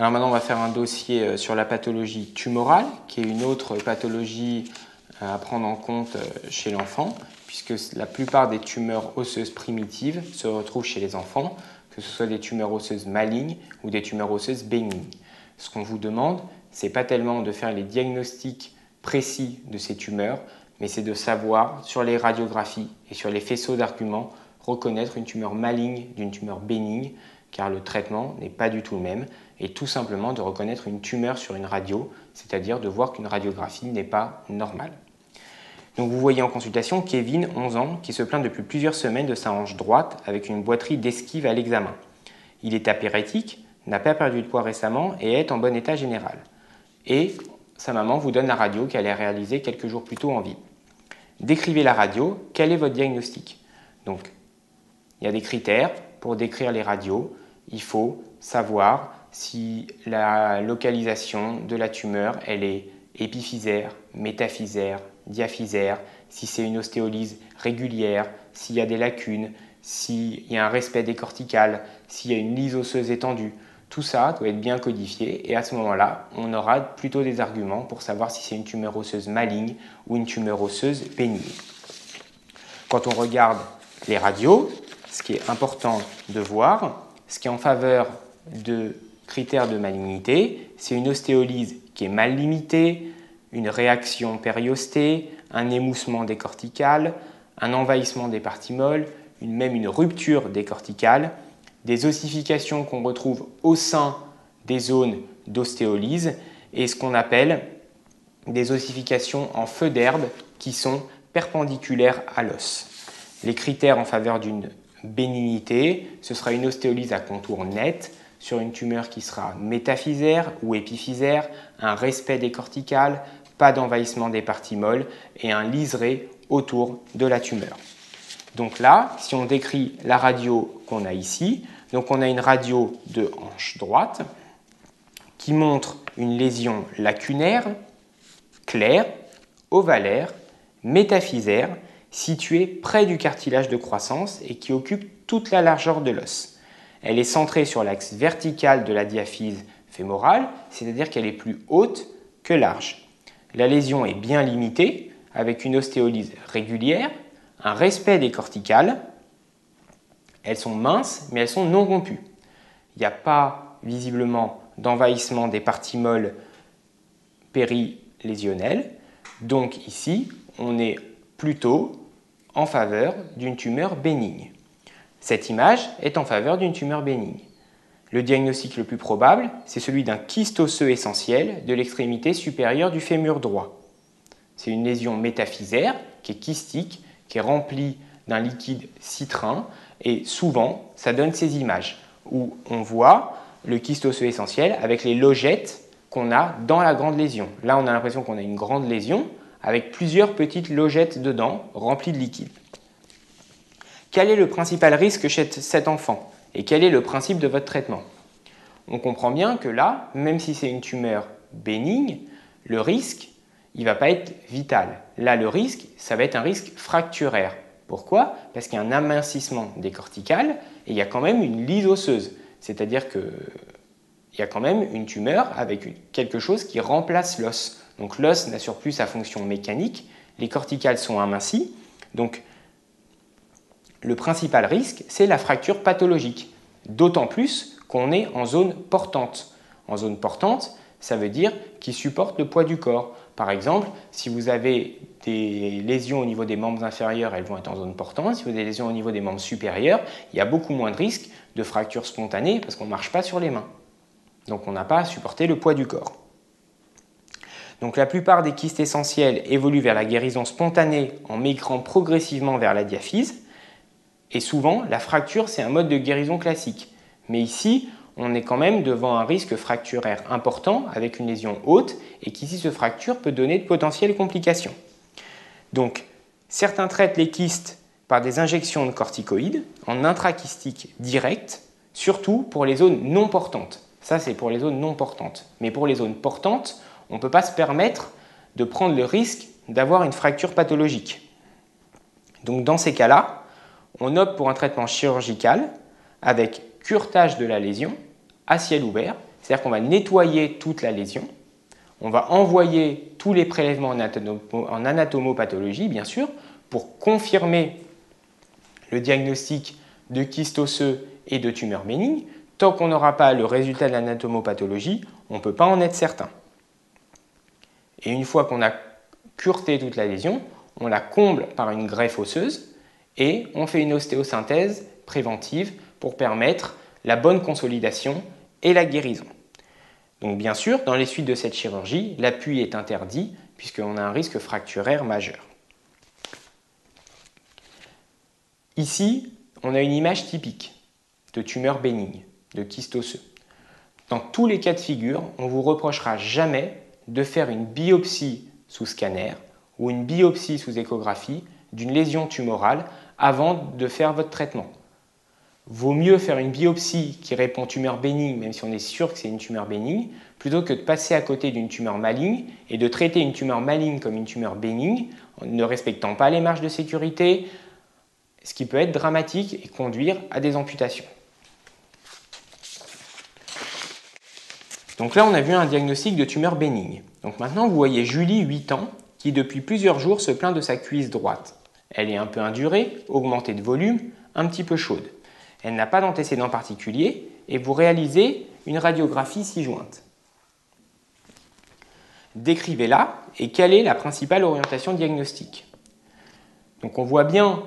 Alors maintenant, on va faire un dossier sur la pathologie tumorale, qui est une autre pathologie à prendre en compte chez l'enfant, puisque la plupart des tumeurs osseuses primitives se retrouvent chez les enfants, que ce soit des tumeurs osseuses malignes ou des tumeurs osseuses bénignes. Ce qu'on vous demande, ce n'est pas tellement de faire les diagnostics précis de ces tumeurs, mais c'est de savoir, sur les radiographies et sur les faisceaux d'arguments, reconnaître une tumeur maligne d'une tumeur bénigne, car le traitement n'est pas du tout le même, et tout simplement de reconnaître une tumeur sur une radio, c'est-à-dire de voir qu'une radiographie n'est pas normale. Donc vous voyez en consultation Kevin, 11 ans, qui se plaint depuis plusieurs semaines de sa hanche droite avec une boiterie d'esquive à l'examen. Il est apérétique, n'a pas perdu de poids récemment et est en bon état général. Et sa maman vous donne la radio qu'elle a réalisée quelques jours plus tôt en vie. Décrivez la radio, quel est votre diagnostic? Donc, il y a des critères pour décrire les radios. Il faut savoir si la localisation de la tumeur, elle est épiphysaire, métaphysaire, diaphysaire, si c'est une ostéolyse régulière, s'il y a des lacunes, s'il y a un respect des corticales, s'il y a une lyse osseuse étendue. Tout ça doit être bien codifié et à ce moment-là, on aura plutôt des arguments pour savoir si c'est une tumeur osseuse maligne ou une tumeur osseuse bénigne. Quand on regarde les radios, ce qui est important de voir, ce qui est en faveur de critères de malignité, c'est une ostéolyse qui est mal limitée, une réaction périostée, un émoussement des corticales, un envahissement des parties molles, même une rupture des corticales, des ossifications qu'on retrouve au sein des zones d'ostéolyse et ce qu'on appelle des ossifications en feu d'herbe qui sont perpendiculaires à l'os. Les critères en faveur d'une bénignité, ce sera une ostéolyse à contour net sur une tumeur qui sera métaphysaire ou épiphysaire, un respect des corticales, pas d'envahissement des parties molles et un liseré autour de la tumeur. Donc là, si on décrit la radio qu'on a ici, donc on a une radio de hanche droite qui montre une lésion lacunaire, claire, ovalaire, métaphysaire, située près du cartilage de croissance et qui occupe toute la largeur de l'os. Elle est centrée sur l'axe vertical de la diaphyse fémorale, c'est-à-dire qu'elle est plus haute que large. La lésion est bien limitée, avec une ostéolyse régulière, un respect des corticales. Elles sont minces, mais elles sont non rompues. Il n'y a pas visiblement d'envahissement des parties molles périlésionnelles. Donc ici, on est plutôt en faveur d'une tumeur bénigne. Cette image est en faveur d'une tumeur bénigne. Le diagnostic le plus probable, c'est celui d'un kyste osseux essentiel de l'extrémité supérieure du fémur droit. C'est une lésion métaphysaire qui est kystique, qui est remplie d'un liquide citrin et souvent, ça donne ces images où on voit le kyste osseux essentiel avec les logettes qu'on a dans la grande lésion. Là, on a l'impression qu'on a une grande lésion avec plusieurs petites logettes dedans remplies de liquide. Quel est le principal risque chez cet enfant et quel est le principe de votre traitement? On comprend bien que là, même si c'est une tumeur bénigne, le risque, il ne va pas être vital. Là, le risque, ça va être un risque fracturaire. Pourquoi? Parce qu'il y a un amincissement des corticales et il y a quand même une lyse osseuse. C'est-à-dire qu'il y a quand même une tumeur avec quelque chose qui remplace l'os. Donc l'os n'assure plus sa fonction mécanique, les corticales sont amincies. Donc le principal risque, c'est la fracture pathologique. D'autant plus qu'on est en zone portante. En zone portante, ça veut dire qu'il supporte le poids du corps. Par exemple, si vous avez des lésions au niveau des membres inférieurs, elles vont être en zone portante. Si vous avez des lésions au niveau des membres supérieurs, il y a beaucoup moins de risques de fracture spontanée parce qu'on ne marche pas sur les mains. Donc on n'a pas à supporter le poids du corps. Donc la plupart des kystes essentiels évoluent vers la guérison spontanée en migrant progressivement vers la diaphyse. Et souvent, la fracture, c'est un mode de guérison classique. Mais ici, on est quand même devant un risque fracturaire important avec une lésion haute et qui, si se fracture, peut donner de potentielles complications. Donc, certains traitent les kystes par des injections de corticoïdes en intrakystique direct, surtout pour les zones non portantes. Ça, c'est pour les zones non portantes. Mais pour les zones portantes, on ne peut pas se permettre de prendre le risque d'avoir une fracture pathologique. Donc, dans ces cas-là, on opte pour un traitement chirurgical avec curetage de la lésion à ciel ouvert c'est-à-dire qu'on va nettoyer toute la lésion, on va envoyer tous les prélèvements en anatomopathologie, bien sûr, pour confirmer le diagnostic de kyste osseux et de tumeur bénigne. Tant qu'on n'aura pas le résultat de l'anatomopathologie, on ne peut pas en être certain. Et une fois qu'on a cureté toute la lésion, on la comble par une greffe osseuse et on fait une ostéosynthèse préventive pour permettre la bonne consolidation et la guérison. Donc bien sûr, dans les suites de cette chirurgie, l'appui est interdit puisqu'on a un risque fracturaire majeur. Ici, on a une image typique de tumeur bénigne, de kyste osseux. Dans tous les cas de figure, on ne vous reprochera jamais de faire une biopsie sous scanner ou une biopsie sous échographie d'une lésion tumorale avant de faire votre traitement. Vaut mieux faire une biopsie qui répond tumeur bénigne, même si on est sûr que c'est une tumeur bénigne, plutôt que de passer à côté d'une tumeur maligne et de traiter une tumeur maligne comme une tumeur bénigne, en ne respectant pas les marges de sécurité, ce qui peut être dramatique et conduire à des amputations. Donc là, on a vu un diagnostic de tumeur bénigne. Donc maintenant, vous voyez Julie, 8 ans, qui depuis plusieurs jours se plaint de sa cuisse droite. Elle est un peu indurée, augmentée de volume, un petit peu chaude. Elle n'a pas d'antécédent particulier et vous réalisez une radiographie ci-jointe. Décrivez-la et quelle est la principale orientation diagnostique. Donc on voit bien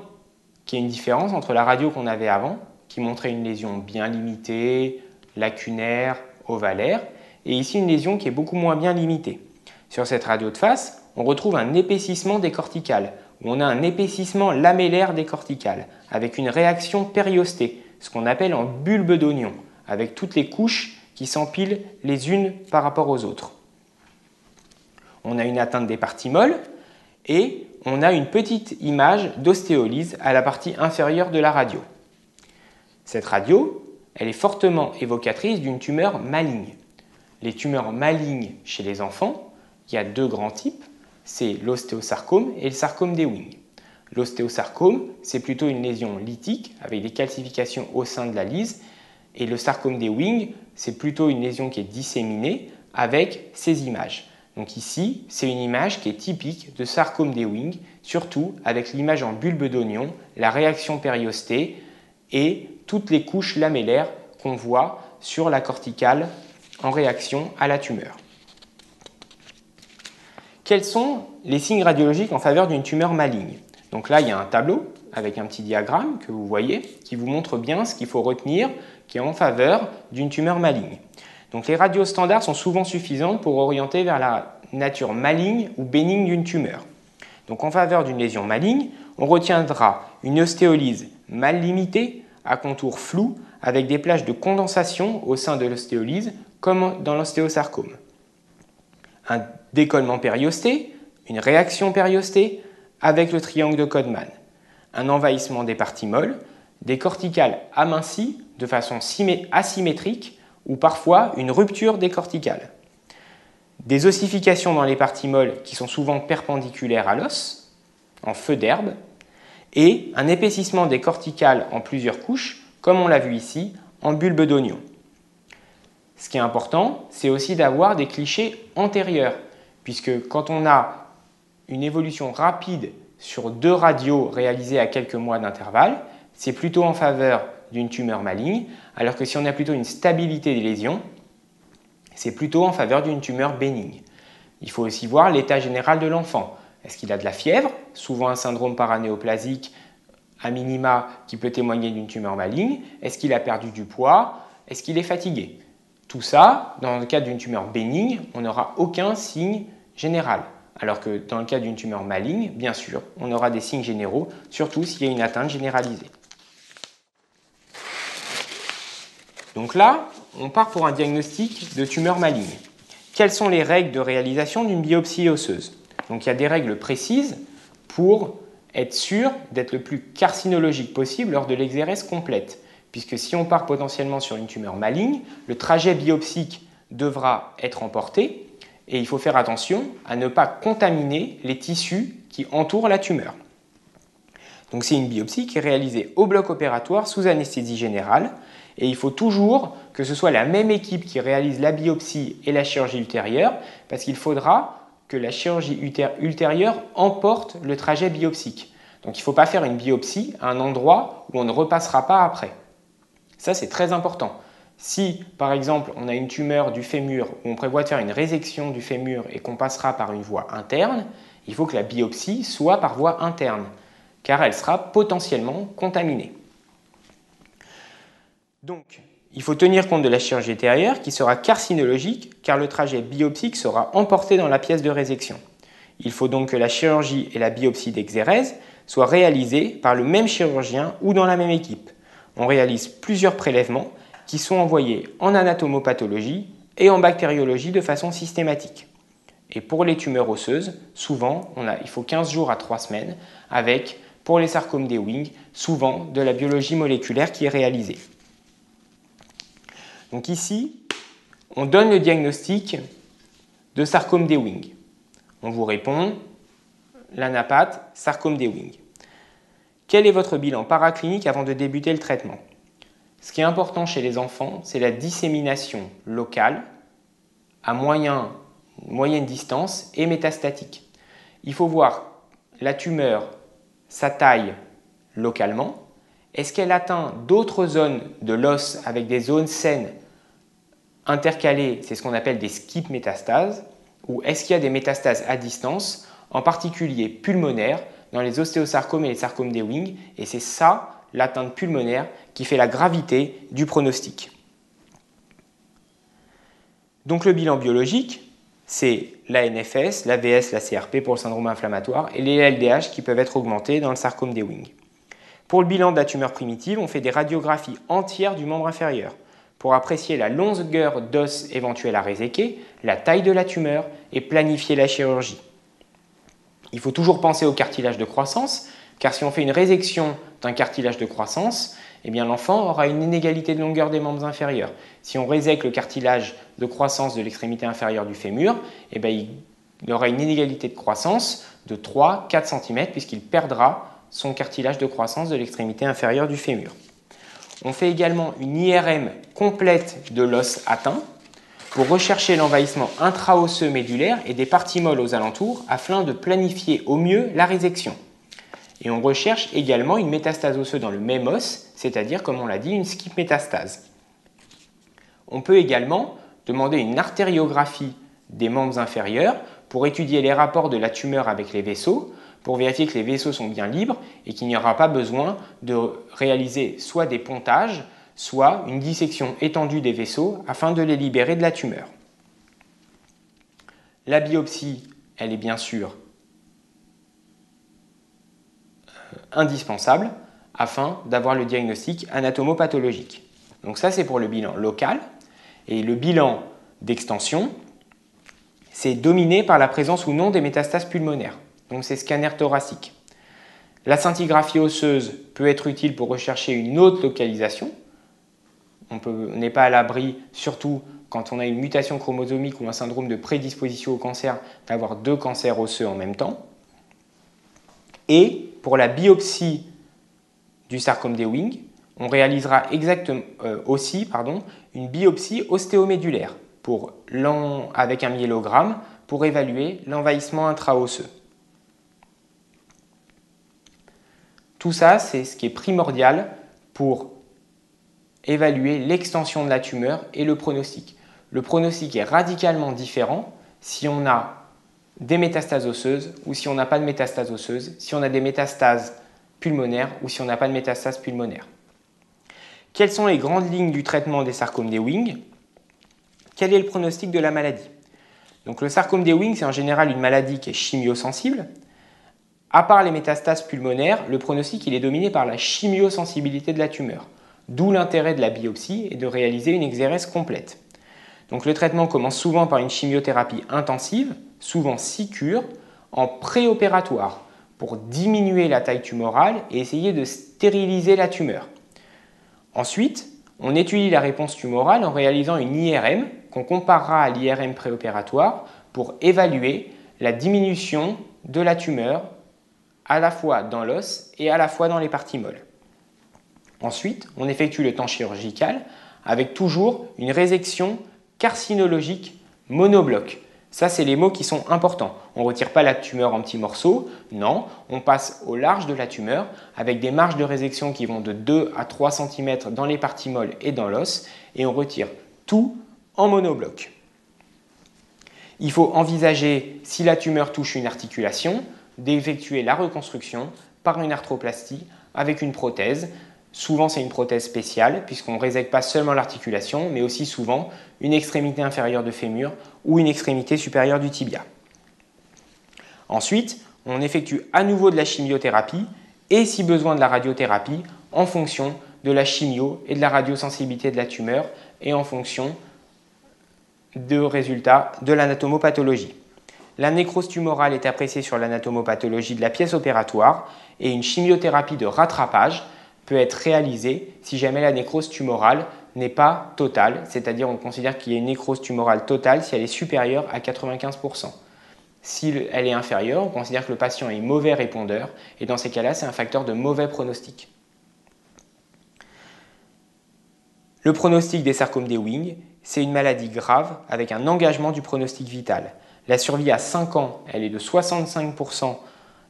qu'il y a une différence entre la radio qu'on avait avant, qui montrait une lésion bien limitée, lacunaire, ovalaire, et ici une lésion qui est beaucoup moins bien limitée. Sur cette radio de face, on retrouve un épaississement des corticales, où on a un épaississement lamellaire des corticales, avec une réaction périostée, ce qu'on appelle en bulbe d'oignon, avec toutes les couches qui s'empilent les unes par rapport aux autres. On a une atteinte des parties molles et on a une petite image d'ostéolyse à la partie inférieure de la radio. Cette radio, elle est fortement évocatrice d'une tumeur maligne. Les tumeurs malignes chez les enfants, il y a deux grands types, c'est l'ostéosarcome et le sarcome d'Ewing. L'ostéosarcome, c'est plutôt une lésion lytique avec des calcifications au sein de la lyse, et le sarcome d'Ewing, c'est plutôt une lésion qui est disséminée avec ces images. Donc ici, c'est une image qui est typique de sarcome d'Ewing, surtout avec l'image en bulbe d'oignon, la réaction périostée et toutes les couches lamellaires qu'on voit sur la corticale en réaction à la tumeur. Quels sont les signes radiologiques en faveur d'une tumeur maligne? Donc là, il y a un tableau avec un petit diagramme que vous voyez qui vous montre bien ce qu'il faut retenir qui est en faveur d'une tumeur maligne. Donc les radios standards sont souvent suffisantes pour orienter vers la nature maligne ou bénigne d'une tumeur. Donc en faveur d'une lésion maligne, on retiendra une ostéolyse mal limitée, à contour flou, avec des plages de condensation au sein de l'ostéolyse, comme dans l'ostéosarcome. Un décollement périosté, une réaction périostée avec le triangle de Codman, un envahissement des parties molles, des corticales amincies de façon asymétrique ou parfois une rupture des corticales, des ossifications dans les parties molles qui sont souvent perpendiculaires à l'os, en feu d'herbe, et un épaississement des corticales en plusieurs couches, comme on l'a vu ici, en bulbe d'oignon. Ce qui est important, c'est aussi d'avoir des clichés antérieurs, puisque quand on a une évolution rapide sur 2 radios réalisées à quelques mois d'intervalle, c'est plutôt en faveur d'une tumeur maligne, alors que si on a plutôt une stabilité des lésions, c'est plutôt en faveur d'une tumeur bénigne. Il faut aussi voir l'état général de l'enfant. Est-ce qu'il a de la fièvre, souvent un syndrome paranéoplasique à minima qui peut témoigner d'une tumeur maligne? Est-ce qu'il a perdu du poids? Est-ce qu'il est fatigué? Tout ça, dans le cas d'une tumeur bénigne, on n'aura aucun signe général. Alors que dans le cas d'une tumeur maligne, bien sûr, on aura des signes généraux, surtout s'il y a une atteinte généralisée. Donc là, on part pour un diagnostic de tumeur maligne. Quelles sont les règles de réalisation d'une biopsie osseuse? Donc il y a des règles précises pour être sûr d'être le plus carcinologique possible lors de l'exérèse complète. Puisque si on part potentiellement sur une tumeur maligne, le trajet biopsique devra être emporté et il faut faire attention à ne pas contaminer les tissus qui entourent la tumeur. Donc c'est une biopsie qui est réalisée au bloc opératoire sous anesthésie générale et il faut toujours que ce soit la même équipe qui réalise la biopsie et la chirurgie ultérieure, parce qu'il faudra que la chirurgie ultérieure emporte le trajet biopsique. Donc il ne faut pas faire une biopsie à un endroit où on ne repassera pas après. Ça, c'est très important. Si, par exemple, on a une tumeur du fémur où on prévoit de faire une résection du fémur et qu'on passera par une voie interne, il faut que la biopsie soit par voie interne, car elle sera potentiellement contaminée. Donc, il faut tenir compte de la chirurgie ultérieure qui sera carcinologique, car le trajet biopsique sera emporté dans la pièce de résection. Il faut donc que la chirurgie et la biopsie d'exérèse soient réalisées par le même chirurgien ou dans la même équipe. On réalise plusieurs prélèvements qui sont envoyés en anatomopathologie et en bactériologie de façon systématique. Et pour les tumeurs osseuses, souvent, il faut 15 jours à 3 semaines, avec, pour les sarcomes d'Ewing, souvent de la biologie moléculaire qui est réalisée. Donc ici, on donne le diagnostic de sarcome d'Ewing. On vous répond, l'anapathe, sarcome d'Ewing. Quel est votre bilan paraclinique avant de débuter le traitement? Ce qui est important chez les enfants, c'est la dissémination locale à moyenne distance et métastatique. Il faut voir la tumeur, sa taille localement. Est-ce qu'elle atteint d'autres zones de l'os avec des zones saines intercalées, c'est ce qu'on appelle des skip métastases, ou est-ce qu'il y a des métastases à distance, en particulier pulmonaires, dans les ostéosarcomes et les sarcomes d'Ewing, et c'est ça, l'atteinte pulmonaire, qui fait la gravité du pronostic. Donc le bilan biologique, c'est la NFS, la VS, la CRP pour le syndrome inflammatoire et les LDH qui peuvent être augmentés dans le sarcome d'Ewing. Pour le bilan de la tumeur primitive, on fait des radiographies entières du membre inférieur pour apprécier la longueur d'os éventuelle à réséquer, la taille de la tumeur et planifier la chirurgie. Il faut toujours penser au cartilage de croissance, car si on fait une résection d'un cartilage de croissance, eh bien l'enfant aura une inégalité de longueur des membres inférieurs. Si on résèque le cartilage de croissance de l'extrémité inférieure du fémur, eh bien, il aura une inégalité de croissance de 3-4 cm puisqu'il perdra son cartilage de croissance de l'extrémité inférieure du fémur. On fait également une IRM complète de l'os atteint pour rechercher l'envahissement intraosseux médulaire et des parties molles aux alentours afin de planifier au mieux la résection. Et on recherche également une métastase osseuse dans le même os, c'est-à-dire, comme on l'a dit, une skip métastase. On peut également demander une artériographie des membres inférieurs pour étudier les rapports de la tumeur avec les vaisseaux, pour vérifier que les vaisseaux sont bien libres et qu'il n'y aura pas besoin de réaliser soit des pontages, soit une dissection étendue des vaisseaux afin de les libérer de la tumeur. La biopsie, elle est bien sûr indispensable afin d'avoir le diagnostic anatomopathologique. Donc ça, c'est pour le bilan local. Et le bilan d'extension, c'est dominé par la présence ou non des métastases pulmonaires. Donc c'est scanner thoracique. La scintigraphie osseuse peut être utile pour rechercher une autre localisation. On n'est pas à l'abri, surtout quand on a une mutation chromosomique ou un syndrome de prédisposition au cancer, d'avoir 2 cancers osseux en même temps. Et pour la biopsie du sarcome d'Ewing, on réalisera aussi une biopsie ostéomédulaire avec un myélogramme pour évaluer l'envahissement intraosseux. Tout ça, c'est ce qui est primordial pour évaluer l'extension de la tumeur et le pronostic. Le pronostic est radicalement différent si on a des métastases osseuses ou si on n'a pas de métastases osseuses, si on a des métastases pulmonaires ou si on n'a pas de métastases pulmonaires. Quelles sont les grandes lignes du traitement des sarcomes d'Ewing? Quel est le pronostic de la maladie? Donc, le sarcome d'Ewing, c'est en général une maladie qui est chimiosensible. À part les métastases pulmonaires, le pronostic il est dominé par la chimiosensibilité de la tumeur. D'où l'intérêt de la biopsie et de réaliser une exérèse complète. Donc, le traitement commence souvent par une chimiothérapie intensive, souvent 6 cures, en préopératoire, pour diminuer la taille tumorale et essayer de stériliser la tumeur. Ensuite, on étudie la réponse tumorale en réalisant une IRM qu'on comparera à l'IRM préopératoire pour évaluer la diminution de la tumeur à la fois dans l'os et à la fois dans les parties molles. Ensuite, on effectue le temps chirurgical avec toujours une résection carcinologique monobloc. Ça, c'est les mots qui sont importants. On ne retire pas la tumeur en petits morceaux, non, on passe au large de la tumeur avec des marges de résection qui vont de 2 à 3 cm dans les parties molles et dans l'os, et on retire tout en monobloc. Il faut envisager, si la tumeur touche une articulation, d'effectuer la reconstruction par une arthroplastie avec une prothèse. Souvent, c'est une prothèse spéciale puisqu'on ne résèque pas seulement l'articulation, mais aussi souvent une extrémité inférieure de fémur ou une extrémité supérieure du tibia. Ensuite, on effectue à nouveau de la chimiothérapie et, si besoin, de la radiothérapie en fonction de la chimio et de la radiosensibilité de la tumeur et en fonction de résultats de l'anatomopathologie. La nécrose tumorale est appréciée sur l'anatomopathologie de la pièce opératoire et une chimiothérapie de rattrapage peut être réalisée si jamais la nécrose tumorale n'est pas totale, c'est-à-dire on considère qu'il y a une nécrose tumorale totale si elle est supérieure à 95%. Si elle est inférieure, on considère que le patient est mauvais répondeur et dans ces cas-là, c'est un facteur de mauvais pronostic. Le pronostic des sarcomes d'Ewing, c'est une maladie grave avec un engagement du pronostic vital. La survie à 5 ans, elle est de 65%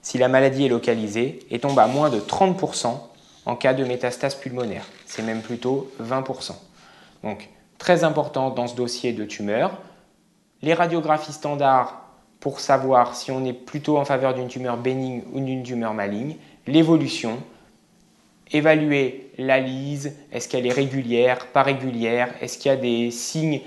si la maladie est localisée et tombe à moins de 30% en cas de métastase pulmonaire. C'est même plutôt 20%. Donc, très important dans ce dossier de tumeur. Les radiographies standards pour savoir si on est plutôt en faveur d'une tumeur bénigne ou d'une tumeur maligne. L'évolution. Évaluer la lyse, est-ce qu'elle est régulière, pas régulière, est-ce qu'il y a des signes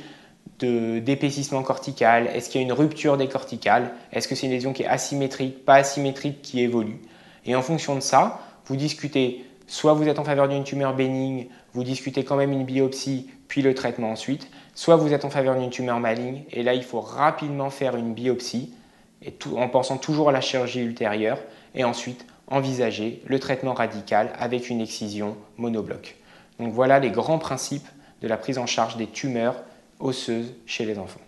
d'épaississement cortical, est-ce qu'il y a une rupture des corticales, est-ce que c'est une lésion qui est asymétrique, pas asymétrique, qui évolue. Et en fonction de ça, vous discutez, soit vous êtes en faveur d'une tumeur bénigne, vous discutez quand même une biopsie, puis le traitement ensuite, soit vous êtes en faveur d'une tumeur maligne, et là il faut rapidement faire une biopsie, en pensant toujours à la chirurgie ultérieure, et ensuite envisager le traitement radical avec une excision monobloc. Donc voilà les grands principes de la prise en charge des tumeurs osseuses chez les enfants.